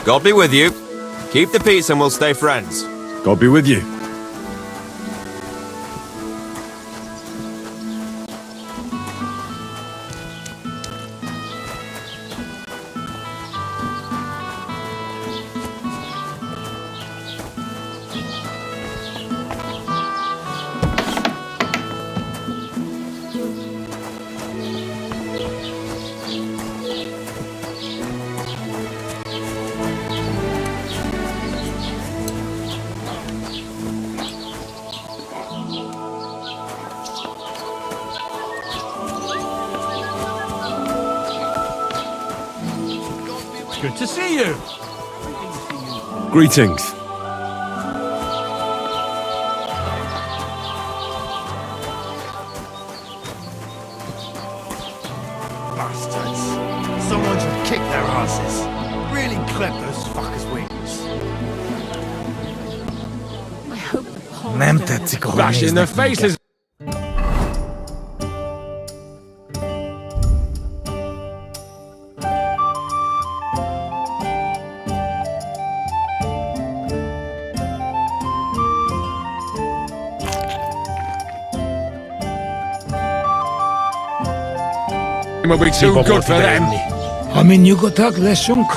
God be with you. Keep the peace and we'll stay friends. God be with you. Good to see you. Greetings. Bastards. Someone should kick their asses. Really clip those fuckers' wings. I hope the Poles Nem don't tetszik a Bash in their faces. Will be too good for them. Ha mi nyugodtak leszünk,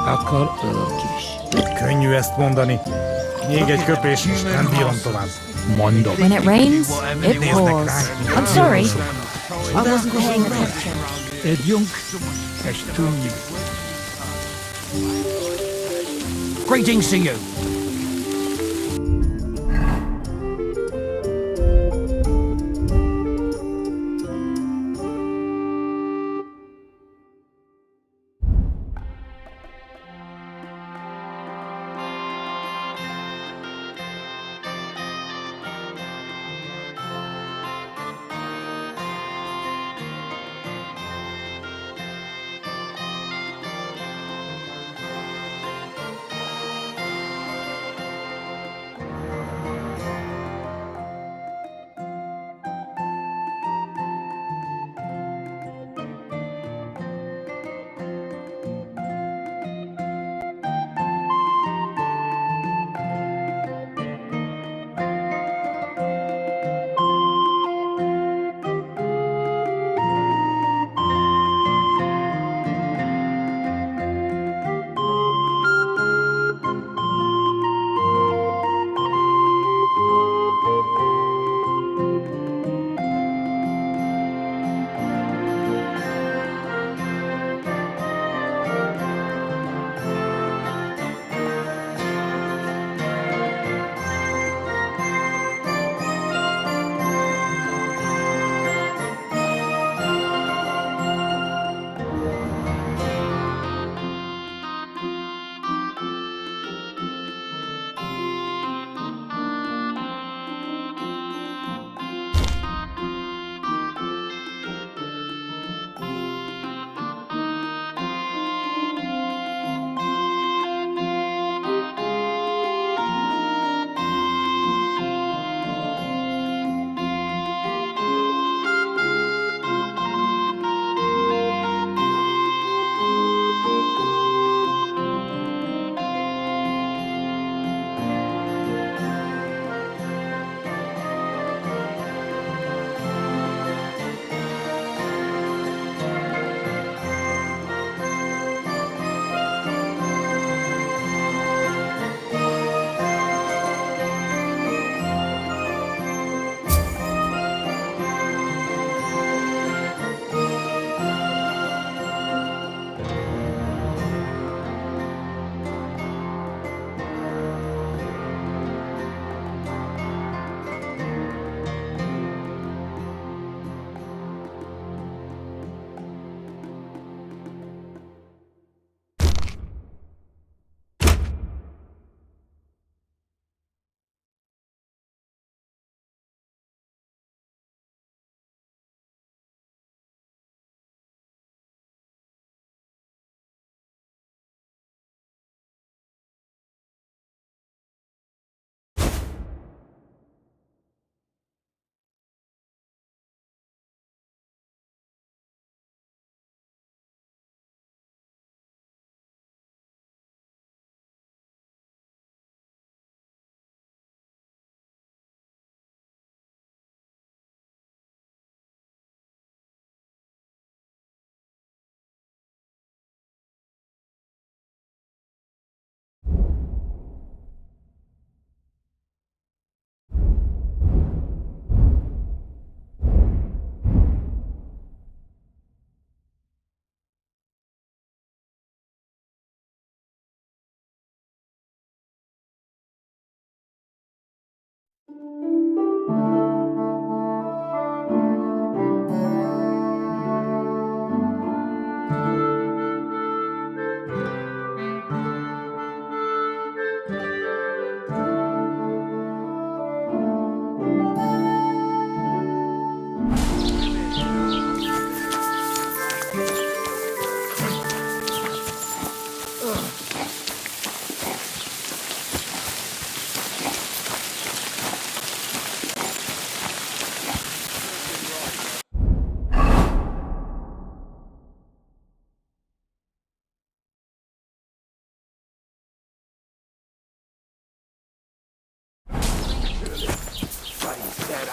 akkor ők is. Könnyű ezt mondani. Még egy köpés, és nem bírom tovább. Mondom. When it rains, it pours. I'm sorry. I wasn't paying attention. Együnk, és tudjuk. Greetings to you.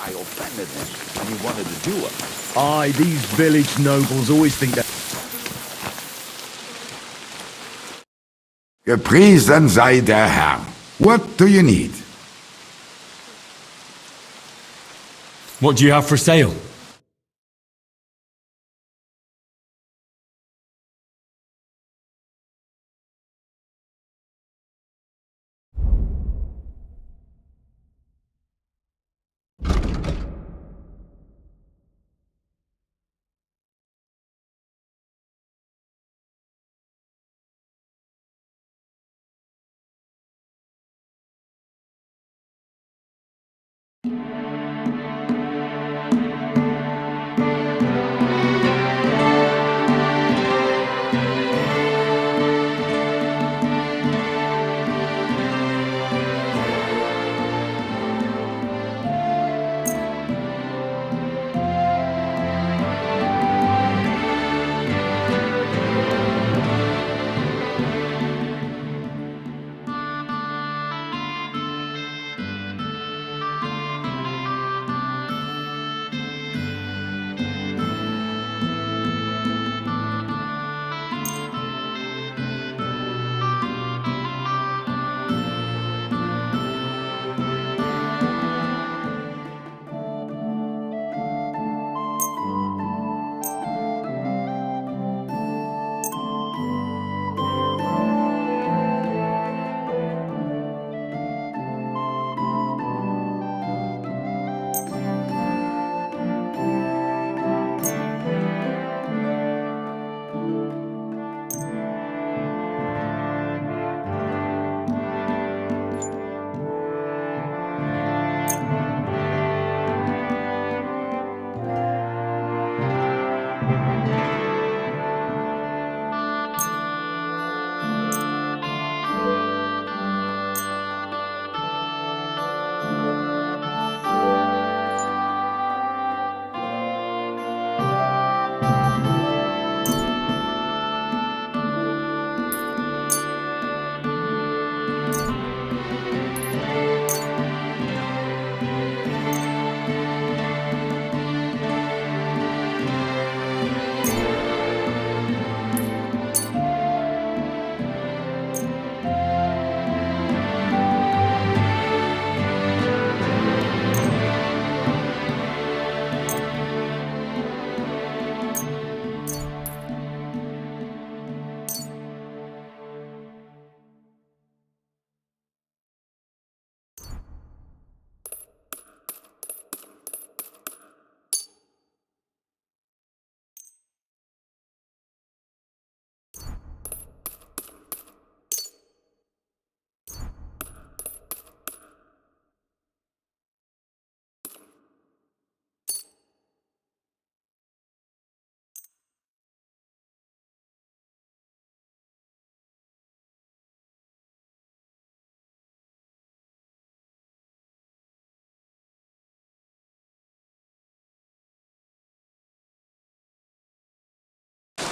I offended him and he wanted to do it. Aye, these village nobles always think that. Gepriesen sei der Herr. What do you need? What do you have for sale?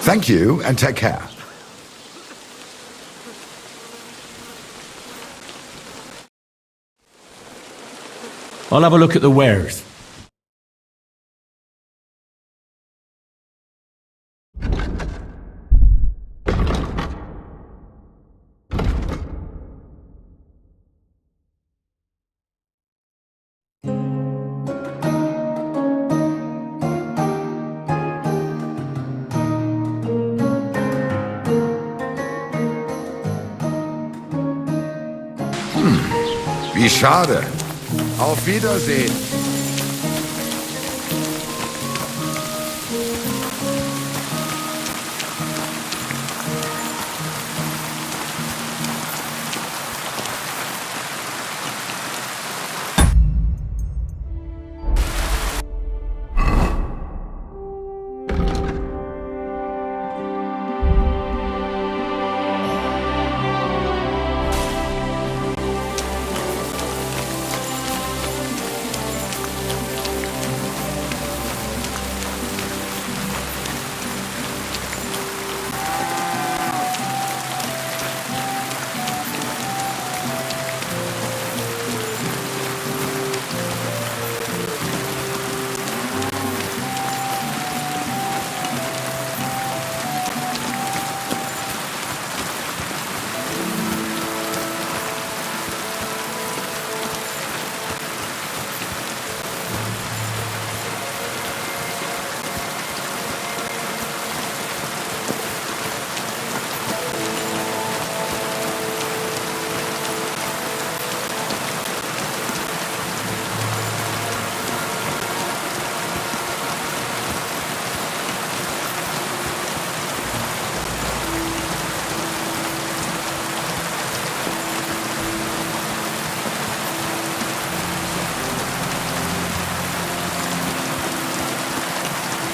Thank you, and take care. I'll have a look at the wares. Wie schade. Auf Wiedersehen.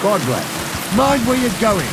God bless. Mind where you're going.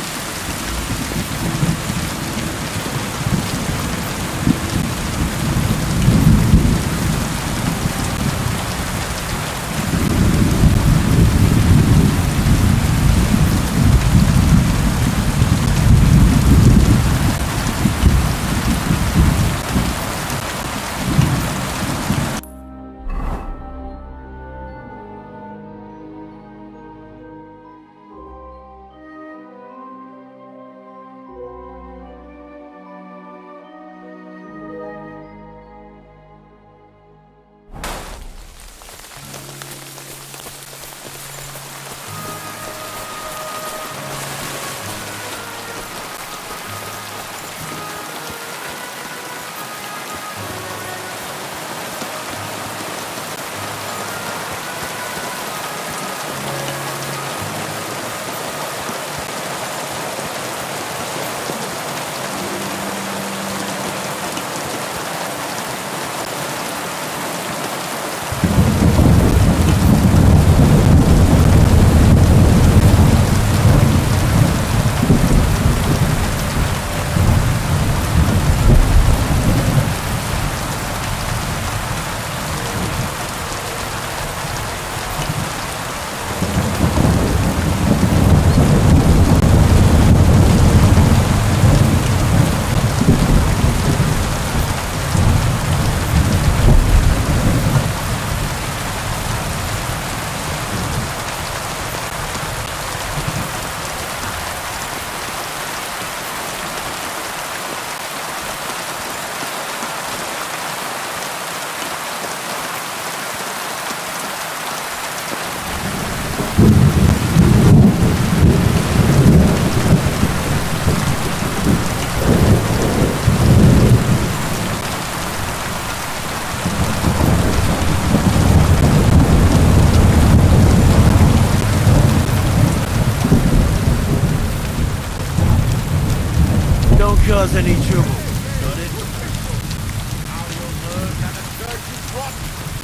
Don't cause any trouble. Got it? Now you'll learn that a church is rot.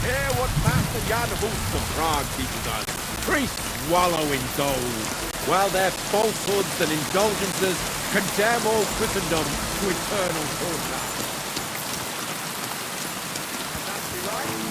Hear what Master Jan Hoost of Prague teaches us. Priests wallow in gold, while their falsehoods and indulgences condemn all Christendom to eternal torture. And that's the right?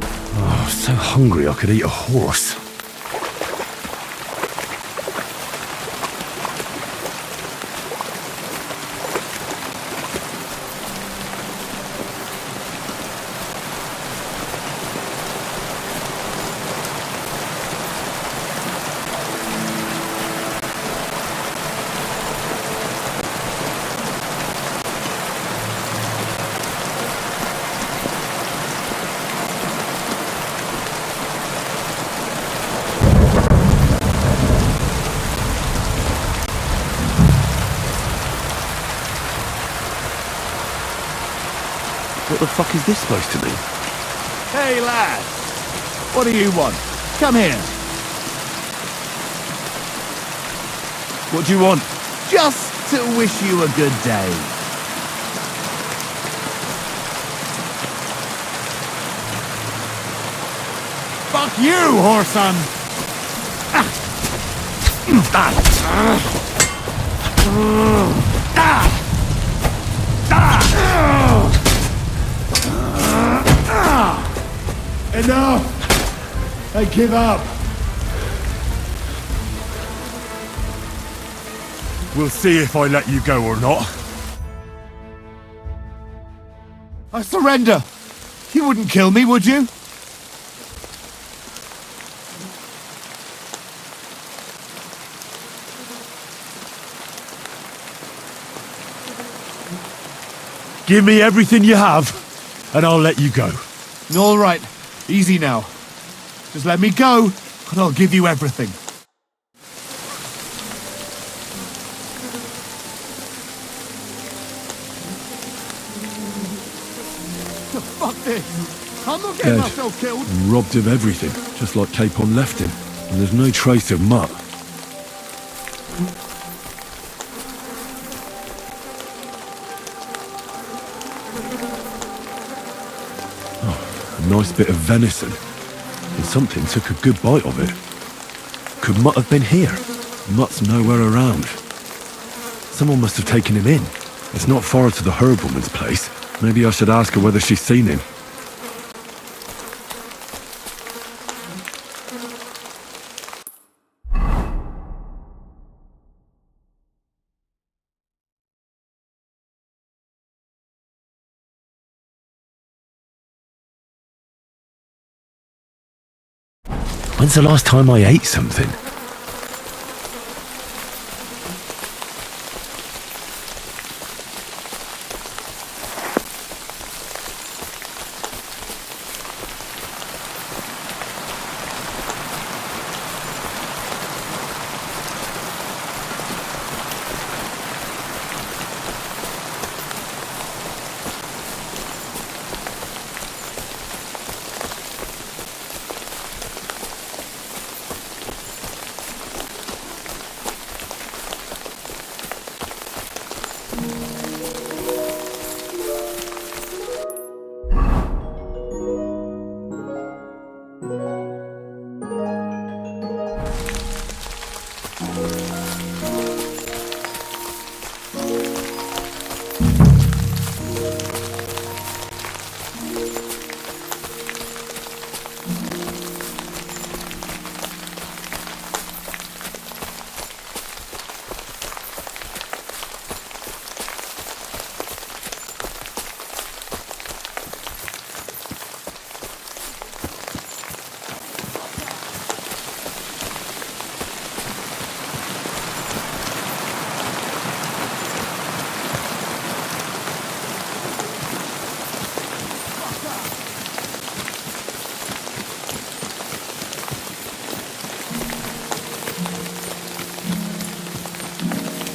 Oh, so hungry I could eat a horse. What the fuck is this supposed to mean? Hey, lad. What do you want? Come here. What do you want? Just to wish you a good day. Fuck you, whoreson! Enough! I give up. We'll see if I let you go or not. I surrender. You wouldn't kill me, would you? Give me everything you have, and I'll let you go. All right. Easy now. Just let me go, and I'll give you everything. Fuck this! I'm not getting Dead. myself killed! And robbed of everything, just like Capon left him. And there's no trace of Mutt. A nice bit of venison, and something took a good bite of it. Could Mutt have been here? Mutt's nowhere around. Someone must have taken him in. It's not far to the herb woman's place. Maybe I should ask her whether she's seen him. When's the last time I ate something?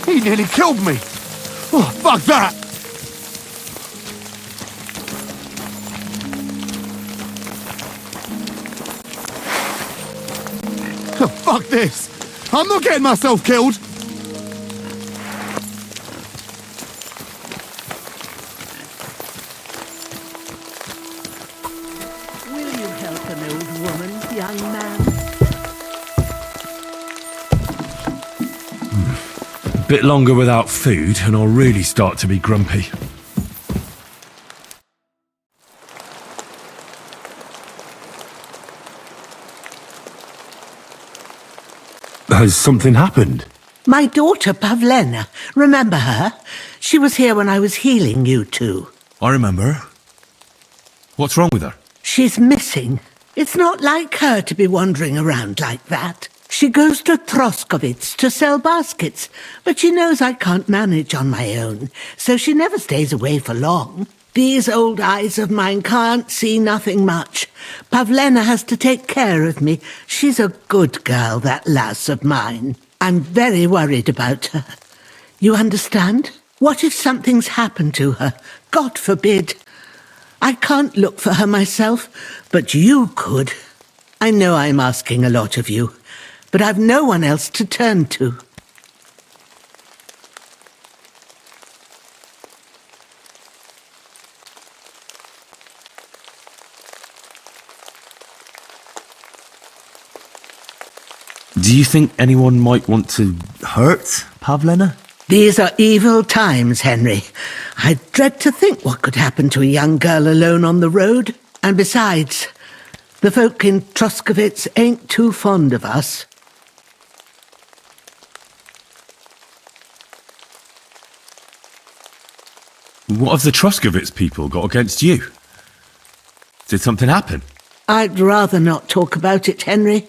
He nearly killed me! Oh, fuck that! Oh, fuck this! I'm not getting myself killed! Will you help an old woman, young man? Bit longer without food, and I'll really start to be grumpy. Has something happened? My daughter, Pavlena. Remember her? She was here when I was healing you two. I remember. What's wrong with her? She's missing. It's not like her to be wandering around like that. She goes to Troskovitz to sell baskets, but she knows I can't manage on my own, so she never stays away for long. These old eyes of mine can't see nothing much. Pavlena has to take care of me. She's a good girl, that lass of mine. I'm very worried about her. You understand? What if something's happened to her? God forbid. I can't look for her myself, but you could. I know I'm asking a lot of you, but I've no one else to turn to. Do you think anyone might want to hurt Pavlena? These are evil times, Henry. I dread to think what could happen to a young girl alone on the road. And besides, the folk in Troskovitz ain't too fond of us. What have the Troskovitz people got against you? Did something happen? I'd rather not talk about it, Henry.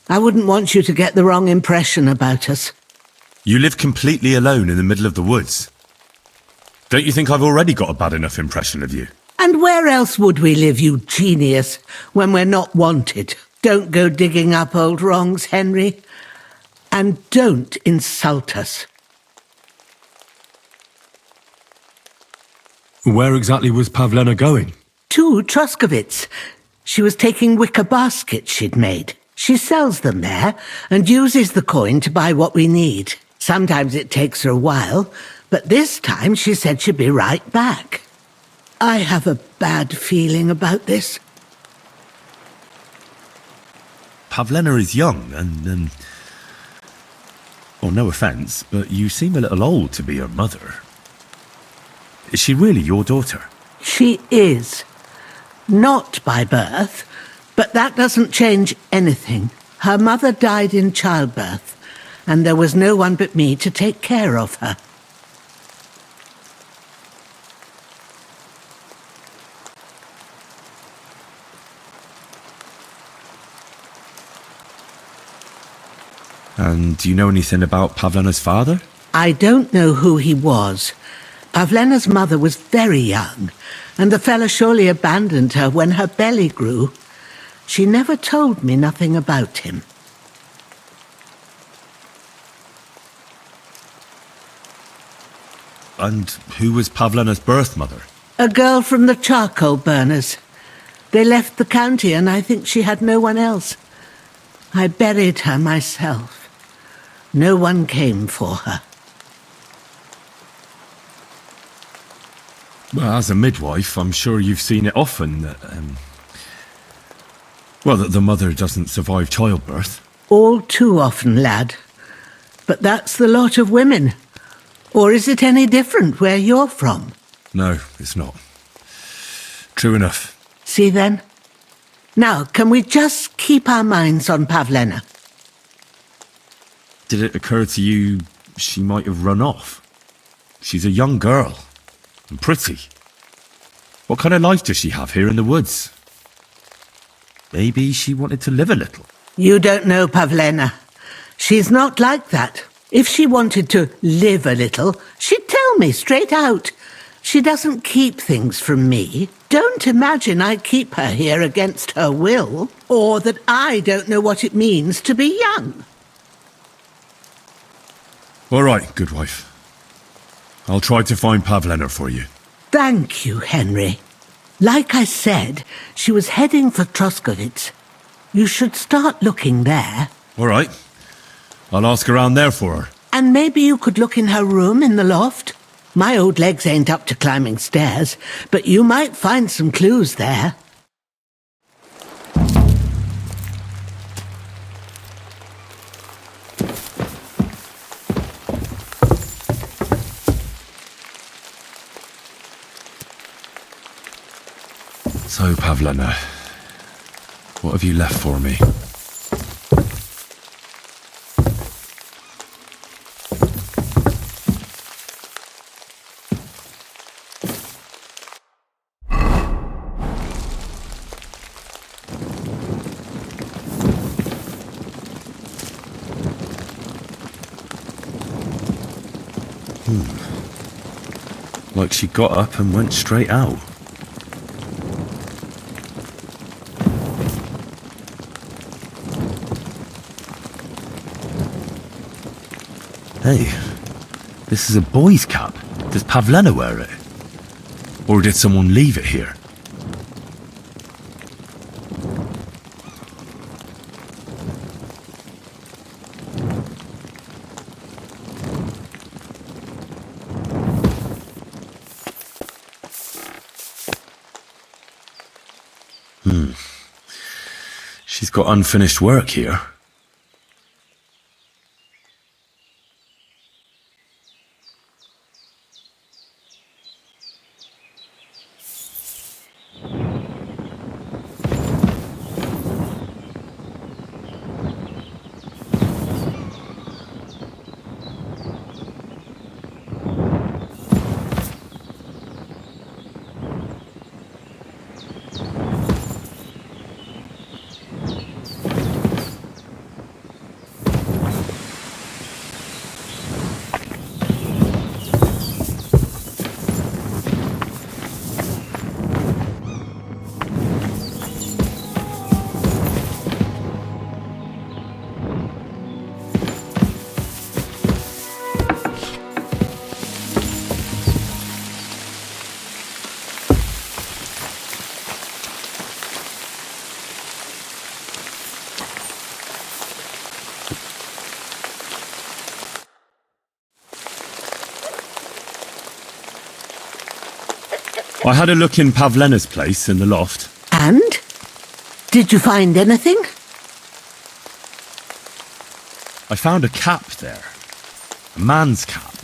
I wouldn't want you to get the wrong impression about us. You live completely alone in the middle of the woods. Don't you think I've already got a bad enough impression of you? And where else would we live, you genius, when we're not wanted? Don't go digging up old wrongs, Henry. And don't insult us. Where exactly was Pavlena going? To Troskovitz. She was taking wicker baskets she'd made. She sells them there and uses the coin to buy what we need. Sometimes it takes her a while, but this time she said she'd be right back. I have a bad feeling about this. Pavlena is young and, well, no offence, but you seem a little old to be her mother. Is she really your daughter? She is. Not by birth, but that doesn't change anything. Her mother died in childbirth, and there was no one but me to take care of her. And do you know anything about Pavlena's father? I don't know who he was. Pavlena's mother was very young, and the fella surely abandoned her when her belly grew. She never told me nothing about him. And who was Pavlena's birth mother? A girl from the charcoal burners. They left the county, and I think she had no one else. I buried her myself. No one came for her. Well, as a midwife, I'm sure you've seen it often that, that the mother doesn't survive childbirth. All too often, lad. But that's the lot of women. Or is it any different where you're from? No, it's not. True enough. See then? Now, can we just keep our minds on Pavlena? Did it occur to you she might have run off? She's a young girl. And pretty. What kind of life does she have here in the woods? Maybe she wanted to live a little. You don't know Pavlena. She's not like that. If she wanted to live a little, she'd tell me straight out. She doesn't keep things from me. Don't imagine I keep her here against her will, or that I don't know what it means to be young. All right, good wife. I'll try to find Pavlena for you. Thank you, Henry. Like I said, she was heading for Troskovitz. You should start looking there. All right. I'll ask around there for her. And maybe you could look in her room in the loft. My old legs ain't up to climbing stairs, but you might find some clues there. So, Pavlena, what have you left for me? Like she got up and went straight out. Hey, this is a boy's cap. Does Pavlena wear it? Or did someone leave it here? She's got unfinished work here. I had a look in Pavlena's place in the loft. And? Did you find anything? I found a cap there. A man's cap.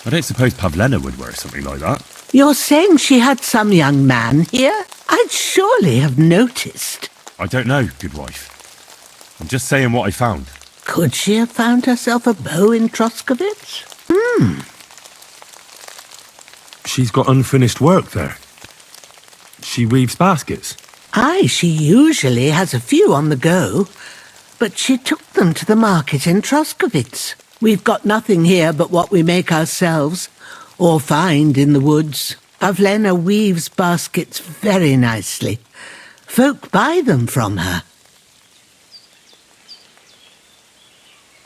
I don't suppose Pavlena would wear something like that. You're saying she had some young man here? I'd surely have noticed. I don't know, good wife. I'm just saying what I found. Could she have found herself a beau in Troskovitz? She's got unfinished work there. She weaves baskets. Aye, she usually has a few on the go, but she took them to the market in Troskovitz. We've got nothing here but what we make ourselves, or find in the woods. Pavlena weaves baskets very nicely. Folk buy them from her.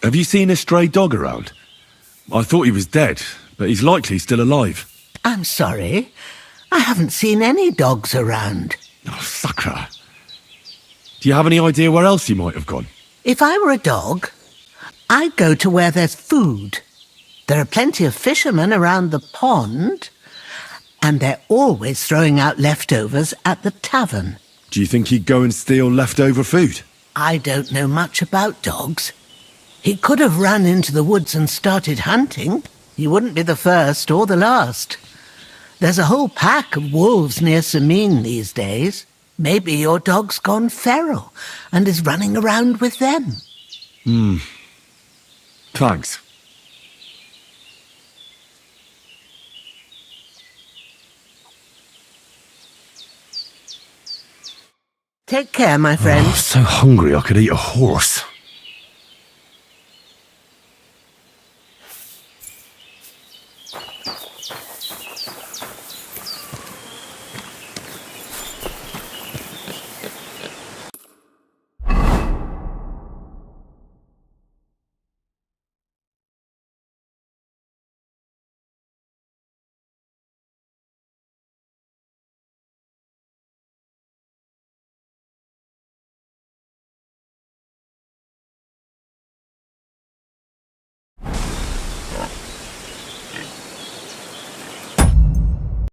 Have you seen a stray dog around? I thought he was dead, but he's likely still alive. I'm sorry. I haven't seen any dogs around. Oh, Sakra. Do you have any idea where else he might have gone? If I were a dog, I'd go to where there's food. There are plenty of fishermen around the pond, and they're always throwing out leftovers at the tavern. Do you think he'd go and steal leftover food? I don't know much about dogs. He could have run into the woods and started hunting. He wouldn't be the first or the last. There's a whole pack of wolves near Samin these days. Maybe your dog's gone feral and is running around with them. Thanks. Take care, my friend. So hungry I could eat a horse.